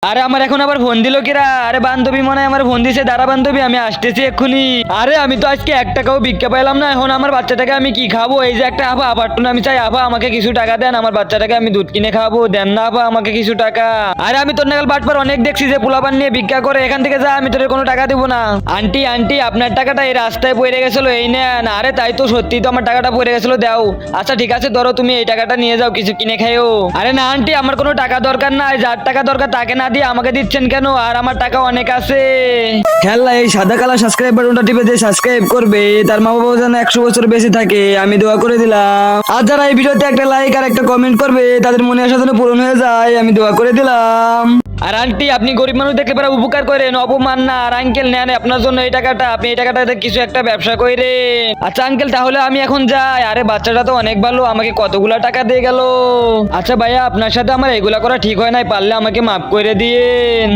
আরে আমার এখন আবার ফোন দিল কিরা? আরে বান্ধবী মনে হয় আমার ফোন দিছে, দাঁড়া বান্ধবী আমি আসতেছি এক্ষুনি। আরে আমি তো আজকে 1 টাকাও ভিক্ষা পাইলাম না, এখন আমার বাচ্চাটাকে আমি কি খাবো? এই যে একটা আফা আপারটুন আমি চাই, আফা আমাকে কিছু টাকা দেন, আমার বাচ্চাটাকে আমি দুধ কিনে খাবো, দেন না আফা আমাকে কিছু টাকা। আরে আমি তোর নাগাল বাটপার অনেক দেখছি যে পোলাপান নিয়ে ভিক্ষা করে, এখান থেকে যা, আমি তোর কোনো টাকা দিব না। আন্টি আন্টি আপনার টাকাটা এই রাস্তায় পড়ে গেছিল, এই নেন। আরে তাই তো, সত্যি তো আমার টাকাটা পড়ে গেছিল, দাও। আচ্ছা ঠিক আছে ধরো, তুমি এই টাকাটা নিয়ে যাও, কিছু কিনে খাইও। আরে না আন্টি, আমার কোনো টাকা দরকার নাই, যার টাকা দরকার তাকে না দিয়ে আমাকে দিচ্ছেন কেন? আর আমার টাকা অনেক আছে। খেলা এই সাদা কালা সাবস্ক্রাইব বাটনটা টিপে দিয়ে সাবস্ক্রাইব করবে, তার মা বাবা যেন 100 বছর বেঁচে থাকে, আমি দোয়া করে দিলাম। আর যারা এই ভিডিওতে একটা লাইক আর একটা কমেন্ট করবে, তাদের মনে আশা যেন পূরণ হয়ে যায়, আমি দোয়া করে দিলাম। আর আন্টি আপনি গরিব মানুষ দেখলে পরে উপকার করেন, অপমান না। আর আঙ্কেল নেন আপনার জন্য এই টাকাটা, আপনি এই টাকাটাতে কিছু একটা ব্যবসা করেন। আচ্ছা আঙ্কেল তাহলে আমি এখন যাই। আরে বাচ্চাটা তো অনেক ভালো, আমাকে কতগুলা টাকা দিয়ে গেল। আচ্ছা ভাইয়া আপনার সাথে আমার এগুলা করা ঠিক হয় নাই, পারলে আমাকে মাফ করে দিয়েন।